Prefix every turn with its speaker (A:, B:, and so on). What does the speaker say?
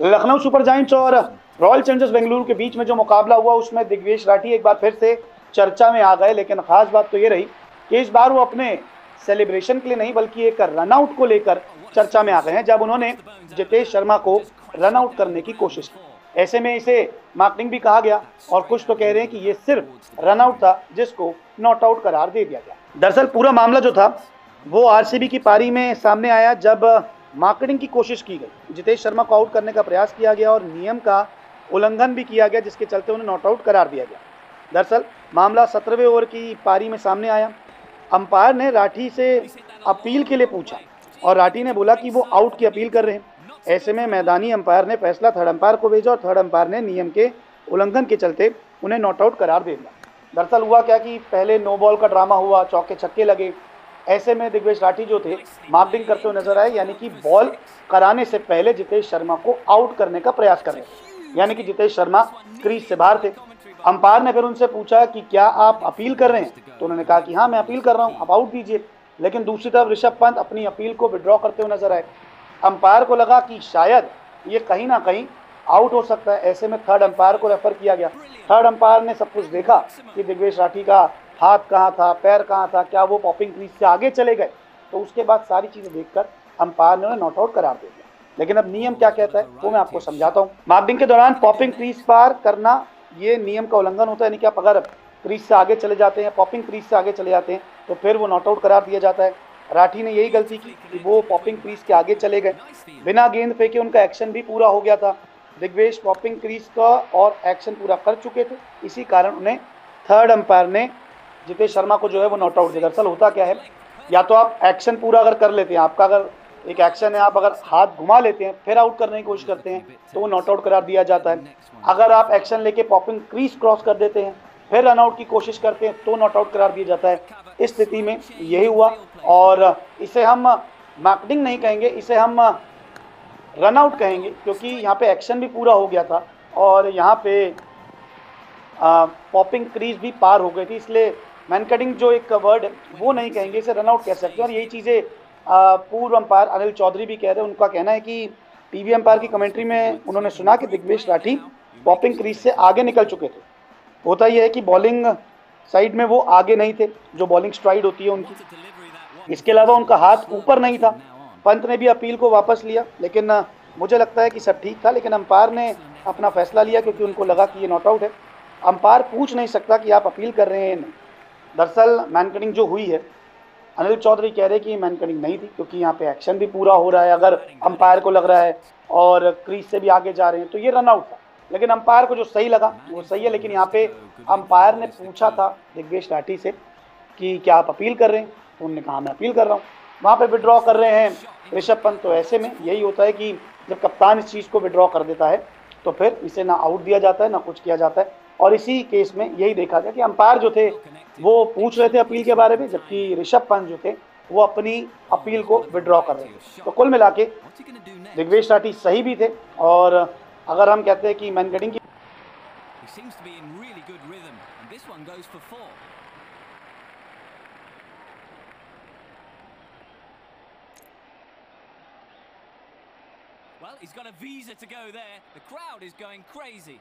A: Lucknow super giants और royal Challengers Bengaluru के बीच में जो मुकाबला हुआ उसमें दिग्वेश राठी एक बार फिर से चर्चा में आ गए, लेकिन खास बात तो ये रही कि इस बार वो अपने सेलिब्रेशन के लिए नहीं बल्कि एक रनआउट को लेकर चर्चा में आ गए हैं, जब उन्होंने जितेश शर्मा को रनआउट करने की कोशिश की। ऐसे में इसे मार्किंग भी कहा गया और कुछ तो कह रहे हैं कि ये सिर्फ रनआउट था जिसको नॉट आउट करार दे दिया गया। दरअसल पूरा मामला जो था वो आरसीबी की पारी में सामने आया जब मार्केटिंग की कोशिश की गई, जितेश शर्मा को आउट करने का प्रयास किया गया और नियम का उल्लंघन भी किया गया, जिसके चलते उन्हें नॉट आउट करार दिया गया। दरअसल मामला 17वें ओवर की पारी में सामने आया। अंपायर ने राठी से अपील के लिए पूछा और राठी ने बोला कि वो आउट की अपील कर रहे हैं। ऐसे में मैदानी अंपायर ने फैसला थर्ड अंपायर को भेजा और थर्ड अंपायर ने नियम के उल्लंघन के चलते उन्हें नॉट आउट करार दे दिया। दरअसल हुआ क्या कि पहले नो बॉल का ड्रामा हुआ, चौके छक्के लगे। ऐसे में दिग्वेश राठी जो थे मार्किंग करते हुए नजर आए, यानी कि बॉल कराने से पहले जितेश शर्मा को आउट करने का प्रयास कर रहे थे, यानी कि जितेश शर्मा क्रीज से बाहर थे। अंपायर ने फिर उनसे पूछा कि क्या आप अपील कर रहे हैं, तो उन्होंने कहा कि हाँ मैं अपील कर रहा हूँ, आप आउट दीजिए। लेकिन दूसरी तरफ ऋषभ पंत अपनी अपील को विड्रॉ करते हुए नजर आए। अंपायर को लगा कि शायद ये कहीं ना कहीं आउट हो सकता है। ऐसे में थर्ड अंपायर को रेफर किया गया। थर्ड अंपायर ने सब कुछ देखा कि दिग्वेश राठी का हाथ कहाँ था, पैर कहाँ था, क्या वो पॉपिंग क्रीज से आगे चले गए, तो उसके बाद सारी चीजें देखकर अंपायर ने उन्हें नॉट आउट करार दे दिया। लेकिन अब नियम क्या कहता है वो मैं आपको समझाता हूँ। मार्किंग के दौरान पॉपिंग क्रीज पार करना ये नियम का उल्लंघन होता है, यानी कि आप अगर क्रीज से आगे चले जाते हैं, पॉपिंग क्रीज से आगे चले जाते हैं, तो फिर वो नॉट आउट करार दिया जाता है। राठी ने यही गलती की कि वो पॉपिंग क्रीज के आगे चले गए, बिना गेंद फेंके उनका एक्शन भी पूरा हो गया था। दिग्वेश पॉपिंग क्रीज का और एक्शन पूरा कर चुके थे, इसी कारण उन्हें थर्ड अंपायर ने जितेश शर्मा को जो है वो नॉट आउट दिया। दरअसल होता क्या है, या तो आप एक्शन पूरा अगर कर लेते हैं, आपका अगर एक एक्शन है, आप अगर हाथ घुमा लेते हैं फिर आउट करने की कोशिश करते हैं तो वो नॉट आउट करार दिया जाता है। अगर आप एक्शन लेके पॉपिंग क्रीज क्रॉस कर देते हैं फिर रन आउट की कोशिश करते हैं तो नॉट आउट करार दिया जाता है। इस स्थिति में यही हुआ और इसे हम मार्किंग नहीं कहेंगे, इसे हम रन आउट कहेंगे, क्योंकि यहाँ पे एक्शन भी पूरा हो गया था और यहाँ पे पॉपिंग क्रीज भी पार हो गई थी, इसलिए मैन कटिंग जो एक वर्ड है वो नहीं कहेंगे, इसे रन आउट कह सकते हैं। और यही चीज़ें पूर्व अंपायर अनिल चौधरी भी कह रहे हैं। उनका कहना है कि टीवी अंपायर की कमेंट्री में उन्होंने सुना कि दिग्वेश राठी पॉपिंग क्रीज से आगे निकल चुके थे। होता यह है कि बॉलिंग साइड में वो आगे नहीं थे, जो बॉलिंग स्ट्राइड होती है उनकी। इसके अलावा उनका हाथ ऊपर नहीं था। पंत ने भी अपील को वापस लिया, लेकिन मुझे लगता है कि सब ठीक था, लेकिन अंपायर ने अपना फैसला लिया क्योंकि उनको लगा कि ये नॉट आउट है। अंपायर पूछ नहीं सकता कि आप अपील कर रहे हैं नहीं। दरअसल मैन कटिंग जो हुई है, अनिल चौधरी कह रहे हैं कि मैन कटिंग नहीं थी, क्योंकि यहाँ पे एक्शन भी पूरा हो रहा है। अगर अंपायर को लग रहा है और क्रीज से भी आगे जा रहे हैं तो ये रन आउट था, लेकिन अंपायर को जो सही लगा वो सही है। लेकिन यहाँ पे अंपायर ने पूछा था दिग्वेश राठी से कि क्या आप अपील कर रहे हैं, तो उन्होंने कहा मैं अपील कर रहा हूँ। वहाँ पे विड्रॉ कर रहे हैं ऋषभ पंत। तो ऐसे में यही होता है कि जब कप्तान इस चीज़ को विड्रॉ कर देता है तो फिर इसे ना आउट दिया जाता है ना कुछ किया जाता है। और इसी केस में यही देखा गया कि अंपायर जो थे वो पूछ रहे थे अपील के बारे में, जबकि ऋषभ पंत जो थे वो अपनी अपील को विड्रॉ कर रहे थे। तो कुल मिला के दिग्वेश राठी सही भी थे। और अगर हम कहते हैं कि मैन कटिंग की
B: Well, he's got a visa to go there. The crowd is going crazy.